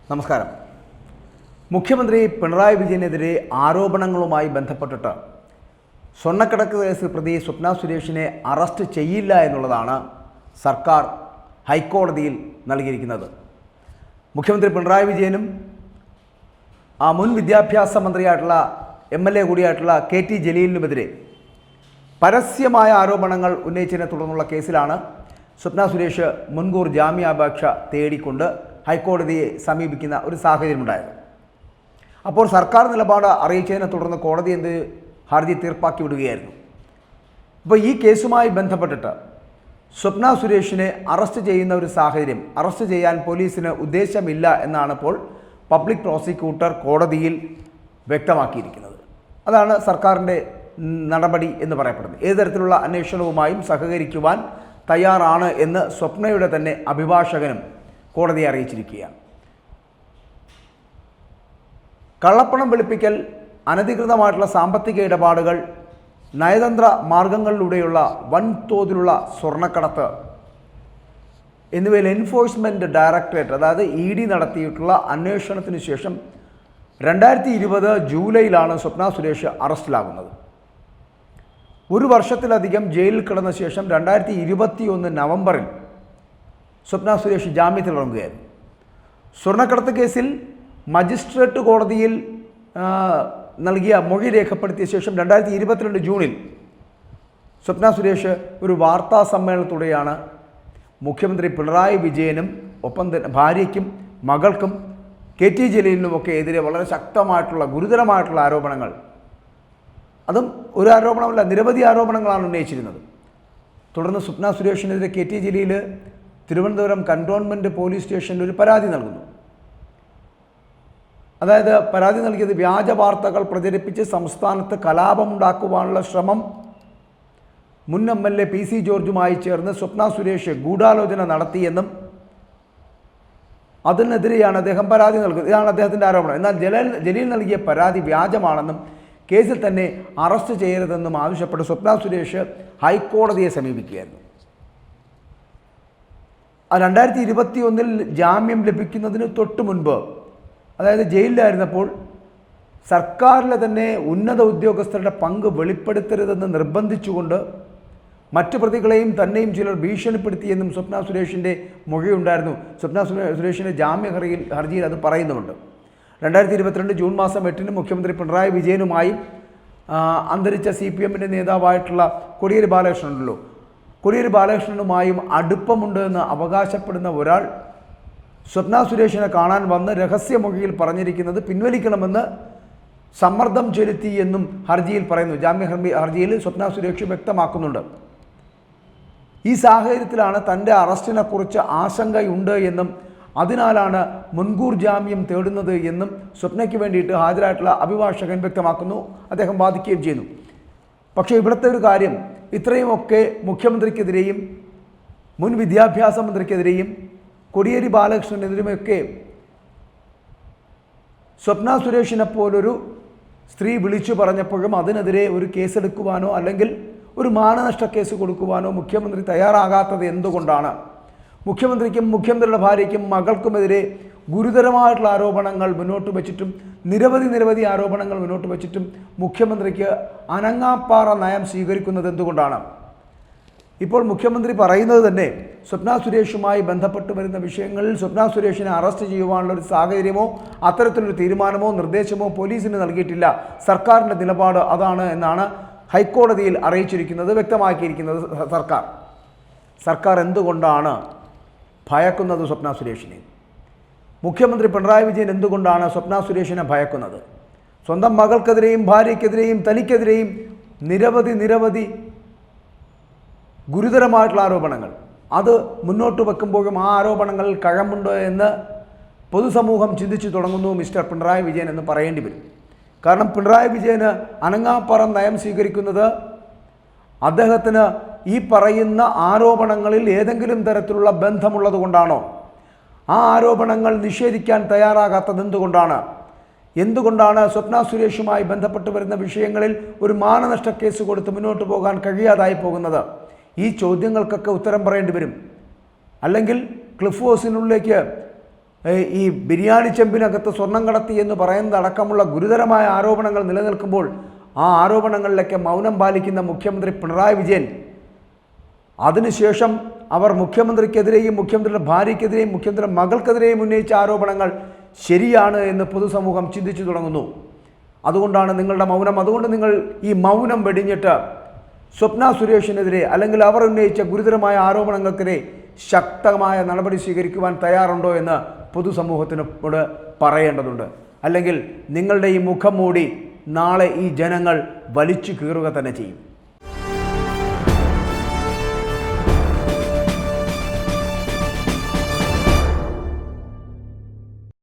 നമസ്കാരം. മുഖ്യമന്ത്രി പിണറായി വിജയനെതിരെ ആരോപണങ്ങളുമായി ബന്ധപ്പെട്ടിട്ട് സ്വർണ്ണക്കടത്ത് കേസ് പ്രതി സ്വപ്ന സുരേഷിനെ അറസ്റ്റ് ചെയ്യില്ല എന്നുള്ളതാണ് സർക്കാർ ഹൈക്കോടതിയിൽ നൽകിയിരിക്കുന്നത്. മുഖ്യമന്ത്രി പിണറായി വിജയനും മുൻ വിദ്യാഭ്യാസ മന്ത്രിയായിട്ടുള്ള MLA കൂടിയായിട്ടുള്ള KT ജലീലിനുമെതിരെ പരസ്യമായ ആരോപണങ്ങൾ ഉന്നയിച്ചതിനെ തുടർന്നുള്ള കേസിലാണ് സ്വപ്ന സുരേഷ് മുൻകൂർ ജാമ്യാപേക്ഷ തേടിക്കൊണ്ട് ഹൈക്കോടതിയെ സമീപിക്കുന്ന ഒരു സാഹചര്യമുണ്ടായത്. അപ്പോൾ സർക്കാർ നിലപാട് അറിയിച്ചതിനെ തുടർന്ന് കോടതി ഹർജി തീർപ്പാക്കി വിടുകയായിരുന്നു. അപ്പോൾ ഈ കേസുമായി ബന്ധപ്പെട്ടിട്ട് സ്വപ്ന സുരേഷിനെ അറസ്റ്റ് ചെയ്യുന്ന ഒരു സാഹചര്യം, അറസ്റ്റ് ചെയ്യാൻ പോലീസിന് ഉദ്ദേശമില്ല എന്നാണ് ഇപ്പോൾ പബ്ലിക് പ്രോസിക്യൂട്ടർ കോടതിയിൽ വ്യക്തമാക്കിയിരിക്കുന്നത്. അതാണ് സർക്കാരിൻ്റെ നടപടി എന്ന് പറയപ്പെടുന്നത്. ഏത് തരത്തിലുള്ള അന്വേഷണവുമായും സഹകരിക്കുവാൻ തയ്യാറാണ് എന്ന് സ്വപ്നയുടെ തന്നെ അഭിഭാഷകനും കോടതിയെ അറിയിച്ചിരിക്കുകയാണ്. കള്ളപ്പണം വെളുപ്പിക്കൽ, അനധികൃതമായിട്ടുള്ള സാമ്പത്തിക ഇടപാടുകൾ, നയതന്ത്ര മാർഗങ്ങളിലൂടെയുള്ള വൻതോതിലുള്ള സ്വർണ്ണക്കടത്ത് എന്നിവയിൽ എൻഫോഴ്സ്മെൻറ്റ് ഡയറക്ടറേറ്റ് അതായത് ED നടത്തിയിട്ടുള്ള അന്വേഷണത്തിന് ശേഷം 2020 ജൂലൈയിലാണ് സ്വപ്ന സുരേഷ് അറസ്റ്റിലാകുന്നത്. ഒരു വർഷത്തിലധികം ജയിലിൽ കിടന്ന ശേഷം 2021 നവംബറിൽ സ്വപ്ന സുരേഷ് ജാമ്യത്തിലിറങ്ങുകയായിരുന്നു. സ്വർണ്ണക്കടത്ത് കേസിൽ മജിസ്ട്രേറ്റ് കോടതിയിൽ നൽകിയ മൊഴി രേഖപ്പെടുത്തിയ ശേഷം 2022 ജൂണിൽ സ്വപ്ന സുരേഷ് ഒരു വാർത്താ സമ്മേളനത്തിലൂടെയാണ് മുഖ്യമന്ത്രി പിണറായി വിജയനും ഒപ്പം തന്നെ ഭാര്യയ്ക്കും മകൾക്കും KT ജലീലിനുമൊക്കെ എതിരെ വളരെ ശക്തമായിട്ടുള്ള ഗുരുതരമായിട്ടുള്ള ആരോപണങ്ങൾ, അതും ഒരു ആരോപണമല്ല നിരവധി ആരോപണങ്ങളാണ് ഉന്നയിച്ചിരുന്നത്. തുടർന്ന് സ്വപ്ന സുരേഷിനെതിരെ KT ജലീൽ തിരുവനന്തപുരം കന്റോൺമെൻറ്റ് പോലീസ് സ്റ്റേഷനിൽ ഒരു പരാതി നൽകുന്നു. അതായത് പരാതി നൽകിയത് വ്യാജ വാർത്തകൾ പ്രചരിപ്പിച്ച് സംസ്ഥാനത്ത് കലാപമുണ്ടാക്കുവാനുള്ള ശ്രമം മുൻ MLA PC ജോർജുമായി ചേർന്ന് സ്വപ്ന സുരേഷ് ഗൂഢാലോചന നടത്തിയെന്നും അതിനെതിരെയാണ് അദ്ദേഹം പരാതി നൽകുന്നത്. ഇതാണ് അദ്ദേഹത്തിൻ്റെ ആരോപണം. എന്നാൽ ജലീൽ നൽകിയ പരാതി വ്യാജമാണെന്നും കേസിൽ തന്നെ അറസ്റ്റ് ചെയ്യരുതെന്നും ആവശ്യപ്പെട്ട് സ്വപ്ന സുരേഷ് ഹൈക്കോടതിയെ സമീപിക്കുകയായിരുന്നു. 2021 ജാമ്യം ലഭിക്കുന്നതിന് തൊട്ട് മുൻപ്, അതായത് ജയിലിലായിരുന്നപ്പോൾ സർക്കാരിലെ തന്നെ ഉന്നത ഉദ്യോഗസ്ഥരുടെ പങ്ക് വെളിപ്പെടുത്തരുതെന്ന് നിർബന്ധിച്ചുകൊണ്ട് മറ്റു പ്രതികളെയും തന്നെയും ചിലർ ഭീഷണിപ്പെടുത്തിയെന്നും സ്വപ്ന സുരേഷിൻ്റെ മൊഴിയുണ്ടായിരുന്നു. സ്വപ്ന സുരേഷിൻ്റെ ജാമ്യ ഹർജിയിൽ അത് പറയുന്നുമുണ്ട്. 2022 ജൂൺ മാസം 8 മുഖ്യമന്ത്രി പിണറായി വിജയനുമായും അന്തരിച്ച CPMൻ്റെ നേതാവായിട്ടുള്ള കോടിയേരി ബാലകൃഷ്ണൻ ഉണ്ടല്ലോ, കോടിയേരി ബാലകൃഷ്ണനുമായും അടുപ്പമുണ്ട് എന്ന് അവകാശപ്പെടുന്ന ഒരാൾ സ്വപ്ന സുരേഷിനെ കാണാൻ വന്ന് രഹസ്യമൊഴിയിൽ പറഞ്ഞിരിക്കുന്നത് പിൻവലിക്കണമെന്ന് സമ്മർദ്ദം ചെലുത്തി എന്നും ഹർജിയിൽ പറയുന്നു. ജാമ്യ ഹർജിയിൽ സ്വപ്ന സുരേഷ് വ്യക്തമാക്കുന്നുണ്ട്. ഈ സാഹചര്യത്തിലാണ് തൻ്റെ അറസ്റ്റിനെക്കുറിച്ച് ആശങ്കയുണ്ട് എന്നും അതിനാലാണ് മുൻകൂർ ജാമ്യം തേടുന്നത് എന്നും സ്വപ്നയ്ക്ക് വേണ്ടിയിട്ട് ഹാജരായിട്ടുള്ള അഭിഭാഷകൻ വ്യക്തമാക്കുന്നു. അദ്ദേഹം വാദിക്കുകയും ചെയ്യുന്നു. പക്ഷേ ഇവിടുത്തെ ഒരു കാര്യം, ഇത്രയുമൊക്കെ മുഖ്യമന്ത്രിക്കെതിരെയും മുൻ വിദ്യാഭ്യാസ മന്ത്രിക്കെതിരെയും കോടിയേരി ബാലകൃഷ്ണനെതിരുമൊക്കെ സ്വപ്ന സുരേഷിനെ പോലൊരു സ്ത്രീ വിളിച്ചു പറഞ്ഞപ്പോഴും അതിനെതിരെ ഒരു കേസെടുക്കുവാനോ അല്ലെങ്കിൽ ഒരു മാനനഷ്ട കേസ് കൊടുക്കുവാനോ മുഖ്യമന്ത്രി തയ്യാറാകാത്തത് എന്തുകൊണ്ടാണ്? മുഖ്യമന്ത്രിക്കും മുഖ്യമന്ത്രിയുടെ ഭാര്യയ്ക്കും മകൾക്കുമെതിരെ ഗുരുതരമായിട്ടുള്ള ആരോപണങ്ങൾ മുന്നോട്ട് വച്ചിട്ടും നിരവധി ആരോപണങ്ങൾ മുന്നോട്ട് വച്ചിട്ടും മുഖ്യമന്ത്രിക്ക് അനങ്ങാപ്പാറ നയം സ്വീകരിക്കുന്നത് എന്തുകൊണ്ടാണ്? ഇപ്പോൾ മുഖ്യമന്ത്രി പറയുന്നത് തന്നെ സ്വപ്ന സുരേഷുമായി ബന്ധപ്പെട്ട് വരുന്ന വിഷയങ്ങളിൽ സ്വപ്ന സുരേഷിനെ അറസ്റ്റ് ചെയ്യുവാനുള്ള ഒരു സാഹചര്യമോ അത്തരത്തിലൊരു തീരുമാനമോ നിർദ്ദേശമോ പോലീസിന് നൽകിയിട്ടില്ല. സർക്കാരിൻ്റെ നിലപാട് അതാണ് എന്നാണ് ഹൈക്കോടതിയിൽ അറിയിച്ചിരിക്കുന്നത്, വ്യക്തമാക്കിയിരിക്കുന്നത്. സർക്കാർ എന്തുകൊണ്ടാണ് ഭയക്കുന്നത് സ്വപ്ന സുരേഷിനെ? മുഖ്യമന്ത്രി പിണറായി വിജയൻ എന്തുകൊണ്ടാണ് സ്വപ്ന സുരേഷിനെ ഭയക്കുന്നത്? സ്വന്തം മകൾക്കെതിരെയും ഭാര്യയ്ക്കെതിരെയും തനിക്കെതിരെയും നിരവധി ഗുരുതരമായിട്ടുള്ള ആരോപണങ്ങൾ അത് മുന്നോട്ട് വെക്കുമ്പോഴും ആ ആരോപണങ്ങളിൽ കഴമ്പുണ്ടോ എന്ന് പൊതുസമൂഹം ചിന്തിച്ചു തുടങ്ങുന്നു മിസ്റ്റർ പിണറായി വിജയൻ എന്ന് പറയേണ്ടി വരും. കാരണം പിണറായി വിജയന് അനങ്ങാപ്പറം നയം സ്വീകരിക്കുന്നത് അദ്ദേഹത്തിന് ഈ പറയുന്ന ആരോപണങ്ങളിൽ ഏതെങ്കിലും തരത്തിലുള്ള ബന്ധമുള്ളത് കൊണ്ടാണോ? ആ ആരോപണങ്ങൾ നിഷേധിക്കാൻ തയ്യാറാകാത്തത് എന്തുകൊണ്ടാണ് സ്വപ്ന സുരേഷുമായി ബന്ധപ്പെട്ട് വരുന്ന വിഷയങ്ങളിൽ ഒരു മാനനഷ്ട കേസ് കൊടുത്ത് മുന്നോട്ട് പോകാൻ കഴിയാതായി പോകുന്നത്? ഈ ചോദ്യങ്ങൾക്കൊക്കെ ഉത്തരം പറയേണ്ടി വരും. അല്ലെങ്കിൽ ക്ലിഫ് ഹൗസിനുള്ളിലേക്ക് ഈ ബിരിയാണി ചെമ്പിനകത്ത് സ്വർണം കടത്തി എന്ന് പറയുന്നതടക്കമുള്ള ഗുരുതരമായ ആരോപണങ്ങൾ നിലനിൽക്കുമ്പോൾ ആ ആരോപണങ്ങളിലൊക്കെ മൗനം പാലിക്കുന്ന മുഖ്യമന്ത്രി പിണറായി വിജയൻ അതിനുശേഷം അവർ മുഖ്യമന്ത്രിക്കെതിരെയും മുഖ്യമന്ത്രിയുടെ ഭാര്യയ്ക്കെതിരെയും മുഖ്യമന്ത്രിയുടെ മകൾക്കെതിരെയും ഉന്നയിച്ച ആരോപണങ്ങൾ ശരിയാണ് എന്ന് പൊതുസമൂഹം ചിന്തിച്ചു തുടങ്ങുന്നു. അതുകൊണ്ടാണ് നിങ്ങളുടെ മൗനം. അതുകൊണ്ട് നിങ്ങൾ ഈ മൗനം വെടിഞ്ഞിട്ട് സ്വപ്ന സുരേഷിനെതിരെ അല്ലെങ്കിൽ അവർ ഉന്നയിച്ച ഗുരുതരമായ ആരോപണങ്ങൾക്കെതിരെ ശക്തമായ നടപടി സ്വീകരിക്കുവാൻ തയ്യാറുണ്ടോ എന്ന് പൊതുസമൂഹത്തിനോട് പറയേണ്ടതുണ്ട്. അല്ലെങ്കിൽ നിങ്ങളുടെ ഈ മുഖം മൂടി നാളെ ഈ ജനങ്ങൾ വലിച്ചു കീറുക തന്നെ ചെയ്യും.